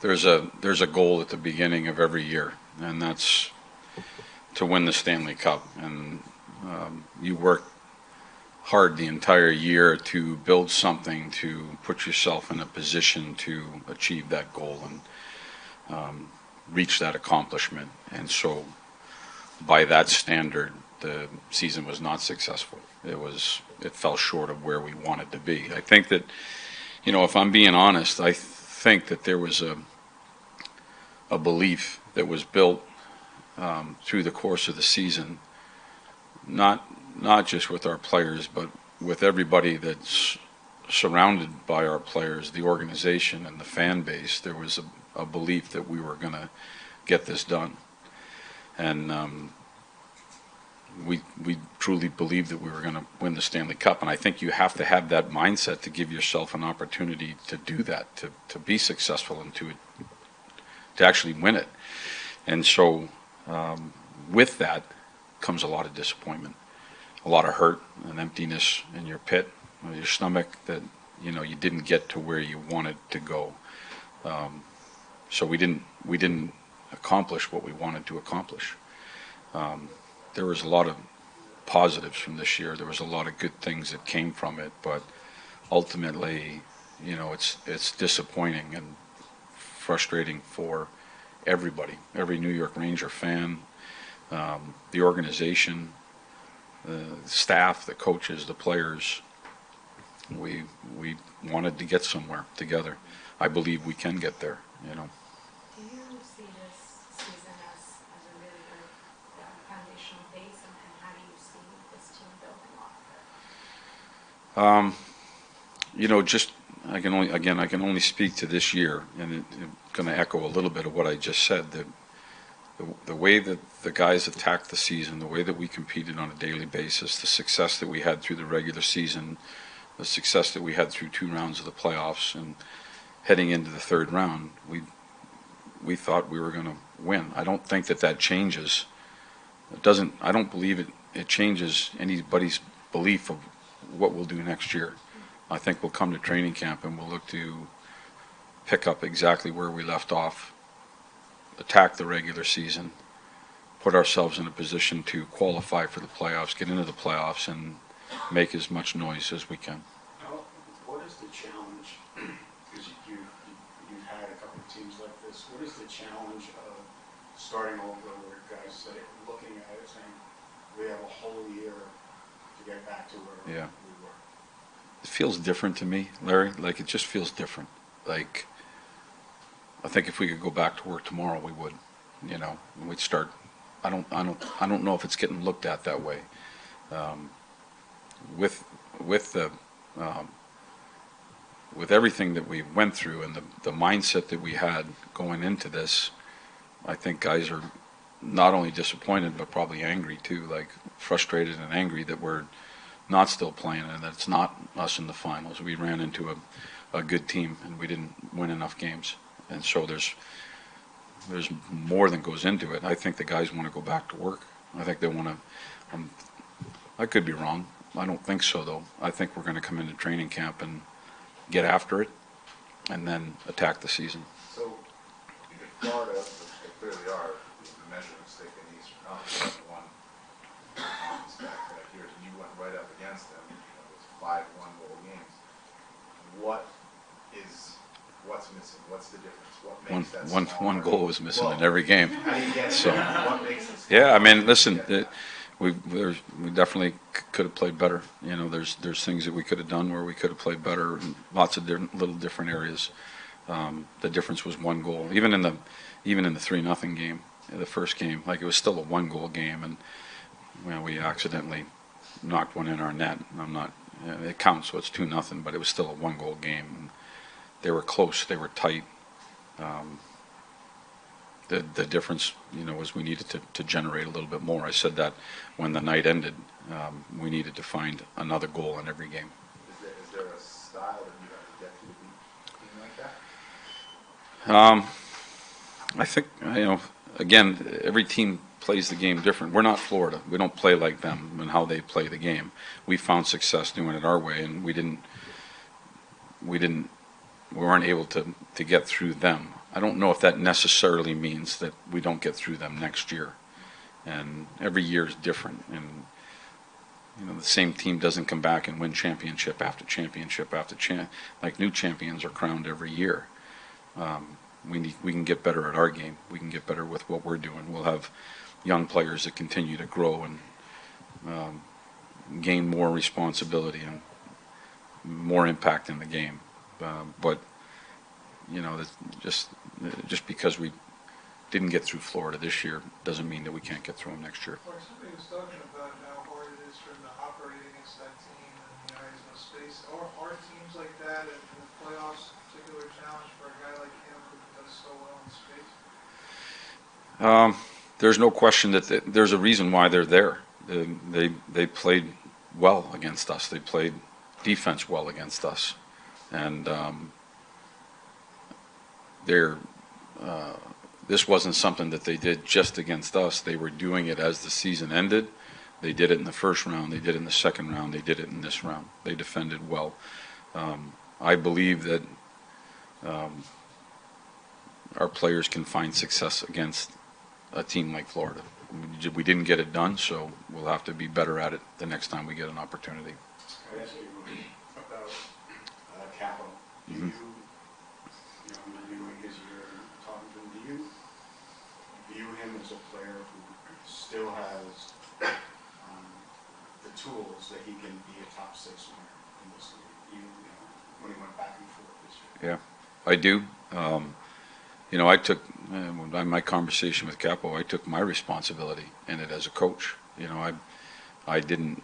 there's a goal at the beginning of every year, and that's to win the Stanley Cup. And you work hard the entire year to build something to put yourself in a position to achieve that goal and reach that accomplishment. And so, by that standard, the season was not successful. It fell short of where we wanted to be. I think that, if I'm being honest, I think that there was a belief that was built through the course of the season, not just with our players, but with everybody that's surrounded by our players, the organization and the fan base. There was a belief that we were going to get this done, and we truly believed that we were going to win the Stanley Cup. And I think you have to have that mindset to give yourself an opportunity to do that, to be successful and to actually win it. And so with that comes a lot of disappointment, a lot of hurt, an emptiness in your pit, your stomach, that you didn't get to where you wanted to go. So we didn't accomplish what we wanted to accomplish. There was a lot of positives from this year. There was a lot of good things that came from it, but ultimately, it's disappointing and frustrating for everybody, every New York Ranger fan, the organization, the staff, the coaches, the players. We wanted to get somewhere together. I believe we can get there. Do you see this season as a really good foundational base, and how do you see this team building off of it? Just I can only speak to this year, and I'm going to echo a little bit of what I just said. The way that the guys attacked the season, the way that we competed on a daily basis, the success that we had through the regular season, the success that we had through 2 rounds of the playoffs, and heading into the 3rd round, we thought we were going to win. I don't think that changes. I don't believe it changes anybody's belief of what we'll do next year. I think we'll come to training camp and we'll look to pick up exactly where we left off, attack the regular season, put ourselves in a position to qualify for the playoffs, get into the playoffs, and make as much noise as we can. What is the challenge? Because you've had a couple of teams like this. What is the challenge of starting over, where guys say, looking at it, saying, we have a whole year to get back to where we were? It feels different to me, Larry. Like, it just feels different. Like, I think if we could go back to work tomorrow, we would. We'd start. I don't know if it's getting looked at that way. With everything that we went through and the mindset that we had going into this, I think guys are not only disappointed but probably angry too, like frustrated and angry that we're not still playing and that it's not us in the finals. We ran into a good team and we didn't win enough games, and so there's more than goes into it. I think the guys want to go back to work. I think they want to. I could be wrong. I don't think so, though. I think we're going to come into training camp and get after it, and then attack the season. So, in Florida, they clearly are the measuring stick in the Eastern Conference. Won back-to-back years, and you went right up against them. It was 5 one-goal games. What's missing? What's the difference? What makes that one goal was missing in every game. How do you get So, what makes it yeah, I mean, listen, we definitely could have played better. There's things that we could have done where we could have played better in lots of little different areas. The difference was 1 goal. Even in the 3-0 game, the first game, like, it was still a 1-goal game, and we accidentally knocked one in our net. It counts, so it's 2-0, but it was still a 1-goal game. And they were close. They were tight. The difference, was we needed to generate a little bit more. I said that when the night ended, we needed to find another goal in every game. Is there a style that you have to get to beat a team like that? I think, again, every team plays the game different. We're not Florida. We don't play like them and how they play the game. We found success doing it our way, and we weren't able to get through them. I don't know if that necessarily means that we don't get through them next year. And every year is different. And, the same team doesn't come back and win championship after championship after like new champions are crowned every year. We can get better at our game. We can get better with what we're doing. We'll have young players that continue to grow and gain more responsibility and more impact in the game. But that's just because we didn't get through Florida this year doesn't mean that we can't get through them next year. Or somebody was talking about how hard it is for him to operate against that team, and he has no space. Are teams like that in the playoffs a particular challenge for a guy like him who does so well in space? There's no question that there's a reason why they're there. They played well against us. They played defense well against us, and this wasn't something that they did just against us. They were doing it as the season ended. They did it in the first round. They did it in the second round. They did it in this round. They defended well. I believe that our players can find success against a team like Florida. We didn't get it done, so we'll have to be better at it the next time we get an opportunity. I asked you about Capital. Do you, as you're talking to him, do you view him as a player who still has the tools that he can be a top six winner in this league, even when he went back and forth this year? Yeah, I do. I took my conversation with Capo. I took my responsibility in it as a coach. I didn't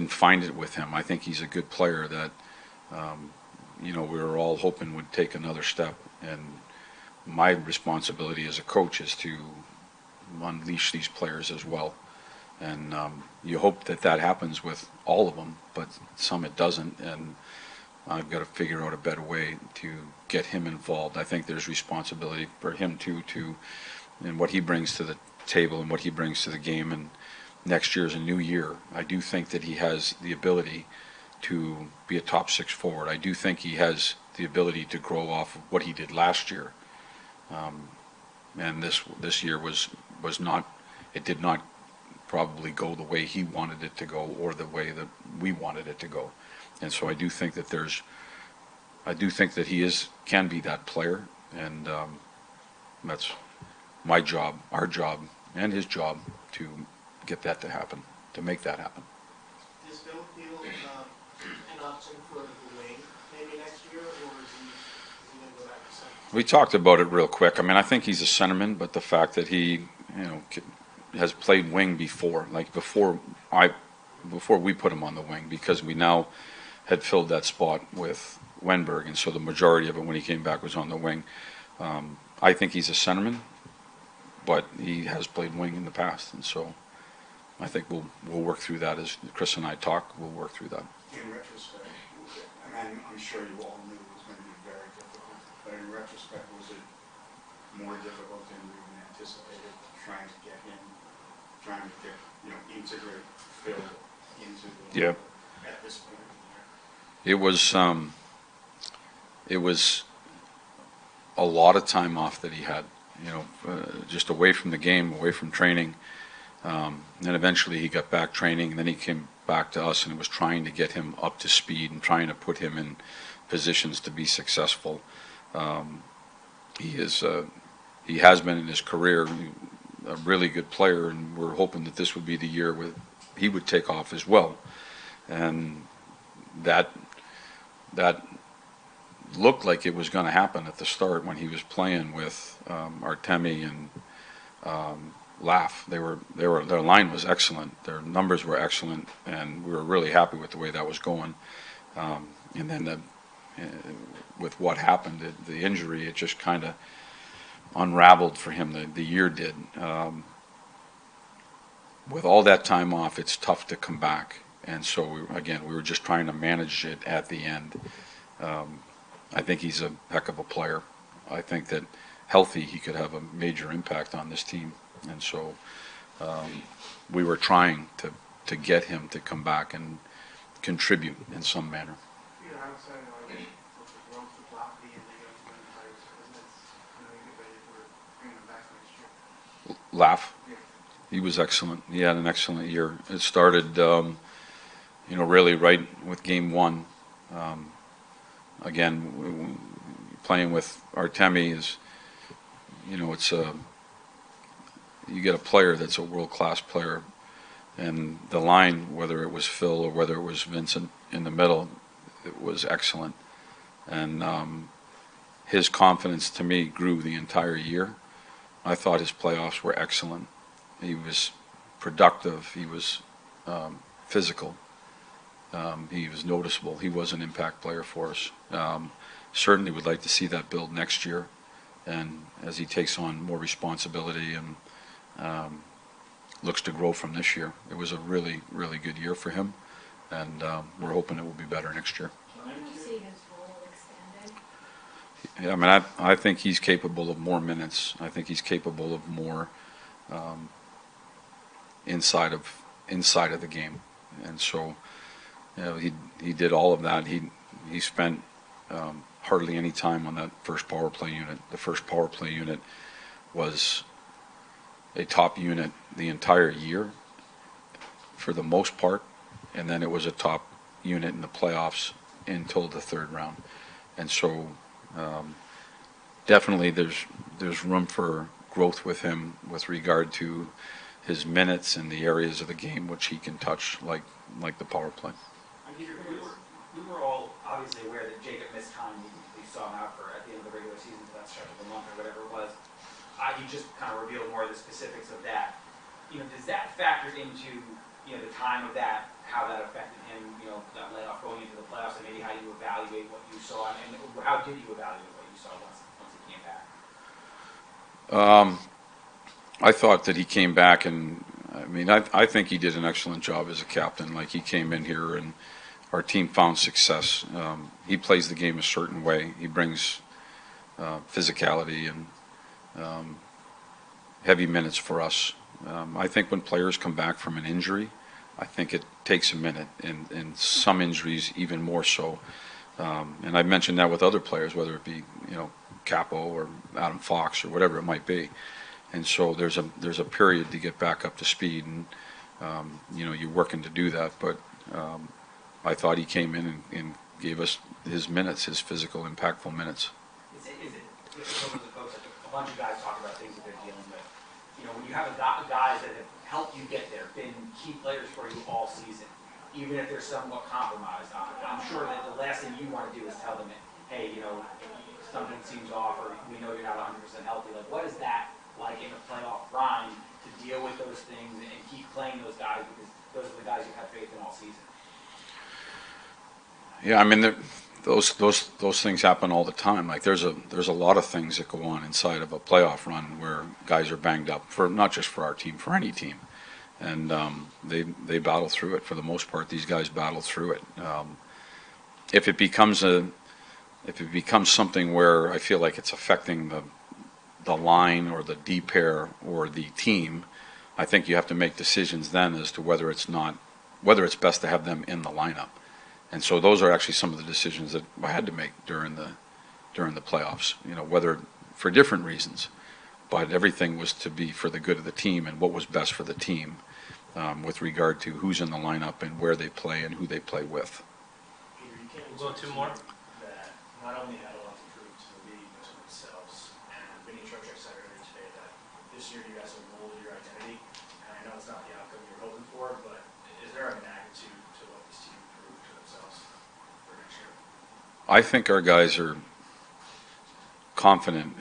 find it with him. I think he's a good player that we were all hoping would take another step. And my responsibility as a coach is to unleash these players as well. And you hope that happens with all of them, but some it doesn't. And I've got to figure out a better way to get him involved. I think there's responsibility for him too, and what he brings to the table and what he brings to the game. And next year is a new year. I do think that he has the ability to be a top six forward. I do think he has the ability to grow off of what he did last year. And this year was not. It did not probably go the way he wanted it to go or the way that we wanted it to go. And so I do think that he can be that player, and that's my job, our job, and his job to get that to happen, to make that happen. Is Bill Peel an option for the wing maybe next year, or is he going to go back to center? We talked about it real quick. I think he's a centerman, but the fact that he, has played wing before, like before we put him on the wing, because we now had filled that spot with Wenberg, and so the majority of it when he came back was on the wing. I think he's a centerman, but he has played wing in the past, and so I think we'll work through that as Chris and I talk. We'll work through that. In retrospect, and I'm sure you all knew it was going to be very difficult, but in retrospect, was it more difficult than we even anticipated trying to get integrate Phil into the at this point? It was a lot of time off that he had, just away from the game, away from training. Then eventually he got back training, and then he came back to us, and it was trying to get him up to speed and trying to put him in positions to be successful. He has been in his career a really good player, and we're hoping that this would be the year where he would take off as well. And that looked like it was going to happen at the start when he was playing with Artemi and Laugh. Their line was excellent. Their numbers were excellent, and we were really happy with the way that was going. And then with what happened, the injury, it just kind of unraveled for him. The year did. With all that time off, it's tough to come back. And so, we were just trying to manage it at the end. I think he's a heck of a player. I think that healthy, he could have a major impact on this team. And so we were trying to get him to come back and contribute in some manner. Outside of the growth of Lofty and the young players, isn't it Laugh. He was excellent. He had an excellent year. It started, really right with game one. Again, playing with Artemi is, it's you get a player that's a world-class player, and the line, whether it was Phil or whether it was Vincent in the middle, it was excellent. And his confidence to me grew the entire year. I thought his playoffs were excellent. He was productive. He was physical. He was noticeable. He was an impact player for us. Certainly would like to see that build next year, and as he takes on more responsibility and looks to grow from this year. It was a really, really good year for him, and we're hoping it will be better next year. When do you see his role extended? Yeah, I mean, I think he's capable of more minutes. I think he's capable of more inside of the game, and so he did all of that. He spent hardly any time on that first power play unit. The first power play unit was a top unit the entire year for the most part, and then it was a top unit in the playoffs until the third round. And so definitely there's room for growth with him with regard to his minutes and the areas of the game which he can touch, like the power play. We were all obviously aware that Jacob missed time. We saw him out for at the end of the regular season for that stretch of the month or whatever it was. He just kind of revealed more of the specifics of that. Does that factor into the time of that, how that affected him? That layoff going into the playoffs, and maybe how you evaluate what you saw, and how did you evaluate what you saw once he came back? I thought that he came back, and I mean, I think he did an excellent job as a captain. Like, he came in here and our team found success. He plays the game a certain way. He brings physicality and heavy minutes for us. I think when players come back from an injury, I think it takes a minute, and some injuries even more so. And I mentioned that with other players, whether it be Capo or Adam Fox or whatever it might be. And so there's a period to get back up to speed, and you're working to do that. But I thought he came in and gave us his minutes, his physical, impactful minutes. Is it some of the folks, like a bunch of guys talk about things that they're dealing with. When you have guys that have helped you get there, been key players for you all season, even if they're somewhat compromised on it, I'm sure that the last thing you want to do is tell them, hey, something seems off, or we know you're not 100% healthy. Like, what is that like in a playoff grind to deal with those things and keep playing those guys, because those are the guys you've had faith in all season? Yeah, I mean, those things happen all the time. Like, there's a lot of things that go on inside of a playoff run where guys are banged up, for not just for our team, for any team, and they battle through it. For the most part, these guys battle through it. If it becomes something where I feel like it's affecting the line or the D pair or the team, I think you have to make decisions then as to whether it's best to have them in the lineup. And so those are actually some of the decisions that I had to make during the playoffs. Whether for different reasons, but everything was to be for the good of the team and what was best for the team, with regard to who's in the lineup and where they play and who they play with. Peter, you came We'll go two more. that not only had a lot to prove to the league, but to themselves. And Vinny Trocheck said earlier today that this year you guys have molded your identity. And I know it's not the outcome you're hoping for, but is there a magnitude to what this team proved to themselves for next year? I think our guys are confident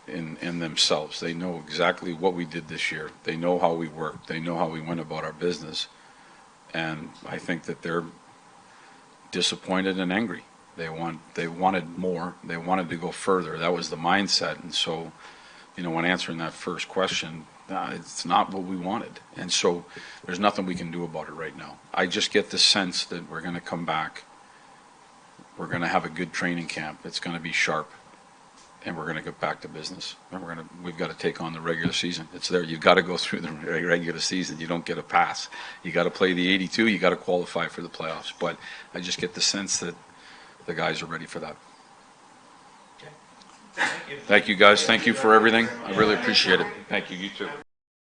in themselves. They know exactly what we did this year. They know how we worked. They know how we went about our business. And I think that they're disappointed and angry. They wanted more. They wanted to go further. That was the mindset. And so, when answering that first question, it's not what we wanted. And so there's nothing we can do about it right now. I just get the sense that we're going to come back. We're going to have a good training camp. It's going to be sharp. And we're going to get back to business. And we've got to take on the regular season. It's there. You've got to go through the regular season. You don't get a pass. You got to play the 82. You got to qualify for the playoffs. But I just get the sense that the guys are ready for that. Thank you. Thank you, guys. Thank you for everything. I really appreciate it. Thank you. You too.